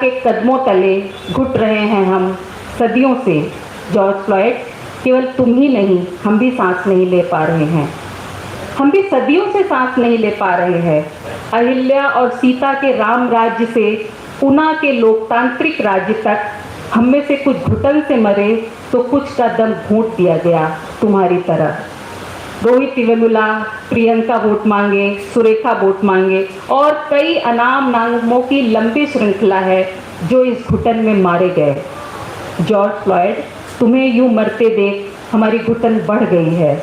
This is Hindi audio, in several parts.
के कदमों तले घुट रहे हैं हम सदियों से। जॉर्ज फ्लॉयड, केवल तुम ही नहीं, हम भी सांस नहीं ले पा रहे हैं। हम भी सदियों से सांस नहीं ले पा रहे हैं। अहिल्या और सीता के राम राज्य से ऊना के लोकतांत्रिक राज्य तक हम में से कुछ घुटन से मरे तो कुछ का दम घूंट दिया गया तुम्हारी तरह। रोहित वेमुला, प्रियंका वोट मांगे, सुरेखा वोट मांगे और कई अनाम नामों की लंबी श्रृंखला है जो इस घुटन में मारे गए। जॉर्ज फ्लॉयड, तुम्हें यूं मरते देख हमारी घुटन बढ़ गई है,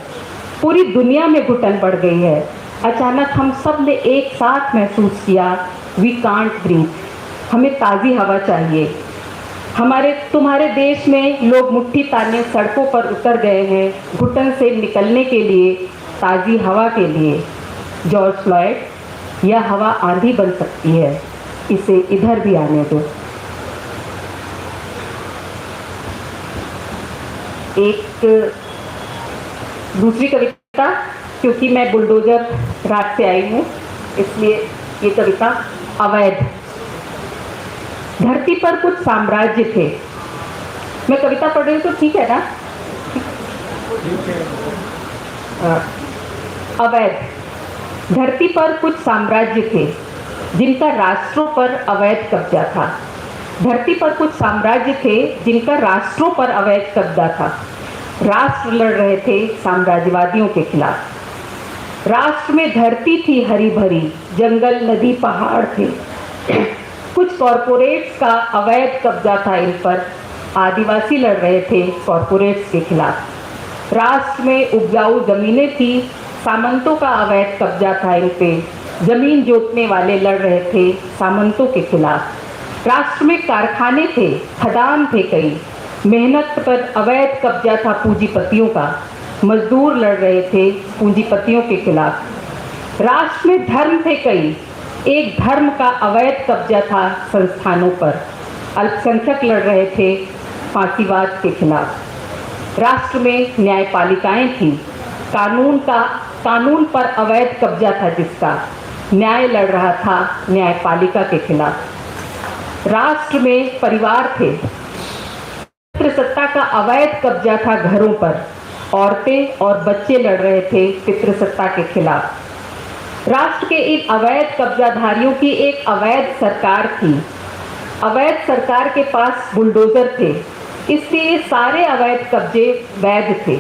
पूरी दुनिया में घुटन बढ़ गई है। अचानक हम सब ने एक साथ महसूस किया, वी कांट ब्रीथ, हमें ताज़ी हवा चाहिए। तुम्हारे देश में लोग मुट्ठी ताने सड़कों पर उतर गए हैं घुटन से निकलने के लिए, ताज़ी हवा के लिए। जॉर्ज फ्लॉयड, यह हवा आंधी बन सकती है, इसे इधर भी आने दो। एक दूसरी कविता, क्योंकि मैं बुलडोजर राग से आई हूँ इसलिए ये कविता अवैध। धरती पर कुछ साम्राज्य थे। मैं कविता पढ़ रही हूँ तो ठीक है ना? अवैध। धरती पर कुछ साम्राज्य थे जिनका राष्ट्रों पर अवैध कब्जा था। धरती पर कुछ साम्राज्य थे जिनका राष्ट्रों पर अवैध कब्जा था। राष्ट्र लड़ रहे थे साम्राज्यवादियों के खिलाफ। राष्ट्र में धरती थी हरी भरी, जंगल नदी पहाड़ थे। कुछ कॉरपोरेट्स का अवैध कब्जा था इन पर। आदिवासी लड़ रहे थे कॉरपोरेट्स के खिलाफ। राष्ट्र में उपजाऊ जमीनें थी, सामंतों का अवैध कब्जा था इन पे। जमीन जोतने वाले लड़ रहे थे सामंतों के खिलाफ। राष्ट्र में कारखाने थे, खदान थे कई, मेहनत पर अवैध कब्जा था पूंजीपतियों का। मजदूर लड़ रहे थे पूंजीपतियों के खिलाफ। राष्ट्र में धर्म थे कई, एक धर्म का अवैध कब्जा था संस्थानों पर। अल्पसंख्यक लड़ रहे थे फांसीवाद के खिलाफ। राष्ट्र में न्यायपालिकाएं थी, कानून पर अवैध कब्जा था जिसका। न्याय लड़ रहा था न्यायपालिका के खिलाफ। राष्ट्र में परिवार थे, पितृसत्ता का अवैध कब्जा था घरों पर। औरतें और बच्चे लड़ रहे थे पितृसत्ता के खिलाफ। राष्ट्र के इन अवैध कब्जाधारियों की एक अवैध सरकार थी। अवैध सरकार के पास बुलडोजर थे, इसलिए सारे अवैध कब्जे वैध थे।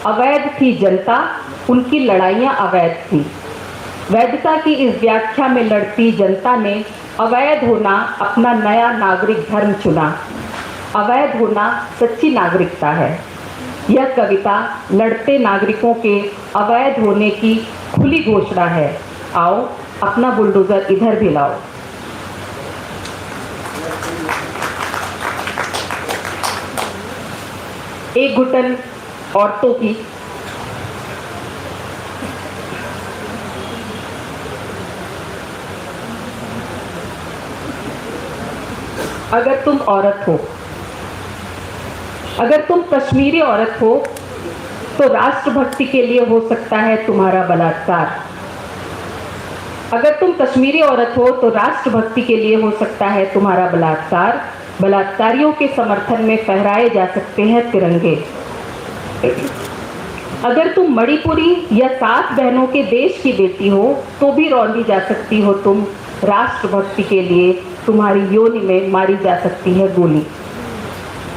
अवैध थी जनता, उनकी लड़ाइयाँ अवैध थी। वैधता की इस व्याख्या में लड़ती जनता ने अवैध होना अपना नया नागरिक धर्म चुना। अवैध होना सच्ची नागरिकता है। यह कविता लड़ते नागरिकों के अवैध होने की खुली घोषणा है। आओ अपना बुलडोजर इधर भी लाओ। एक घुटन औरतों की। अगर तुम औरत हो, अगर तुम कश्मीरी औरत हो तो राष्ट्रभक्ति के लिए हो सकता है तुम्हारा बलात्कार। अगर तुम कश्मीरी औरत हो तो राष्ट्रभक्ति के लिए हो सकता है तुम्हारा बलात्कार। बलात्कारियों के समर्थन में फहराए जा सकते हैं तिरंगे। अगर तुम मणिपुरी या 7 बहनों के देश की बेटी हो तो भी रौंदी जा सकती हो तुम। राष्ट्रभक्ति के लिए तुम्हारी योनि में मारी जा सकती है गोली।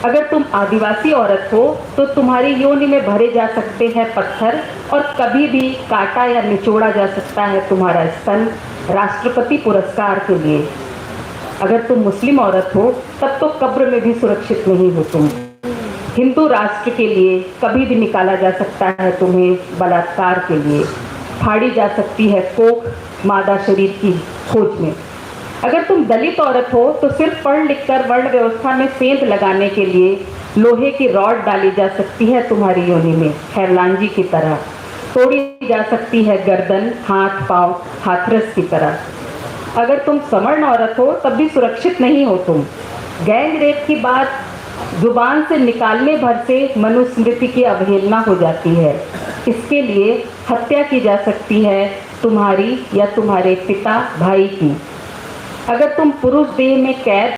अगर तुम आदिवासी औरत हो तो तुम्हारी योनि में भरे जा सकते हैं पत्थर और कभी भी काटा या निचोड़ा जा सकता है तुम्हारा स्तन राष्ट्रपति पुरस्कार के लिए। अगर तुम मुस्लिम औरत हो तब तो कब्र में भी सुरक्षित नहीं हो तुम। हिंदू राष्ट्र के लिए कभी भी निकाला जा सकता है तुम्हें बलात्कार के लिए। फाड़ी जा सकती है कोख मादा शरीर की खोज में। अगर तुम दलित औरत हो तो सिर्फ पढ़ लिख कर वर्ण व्यवस्था में सेंध लगाने के लिए लोहे की रॉड डाली जा सकती है तुम्हारी योनि में खैरलांजी की तरह। तोड़ी जा सकती है गर्दन, हाथ पांव हाथरस की तरह। अगर तुम सवर्ण औरत हो तब भी सुरक्षित नहीं हो तुम। गैंग रेप की बात जुबान से निकालने भर से मनुस्मृति की अवहेलना हो जाती है। इसके लिए हत्या की जा सकती है तुम्हारी या तुम्हारे पिता भाई की। अगर तुम पुरुष देह में कैद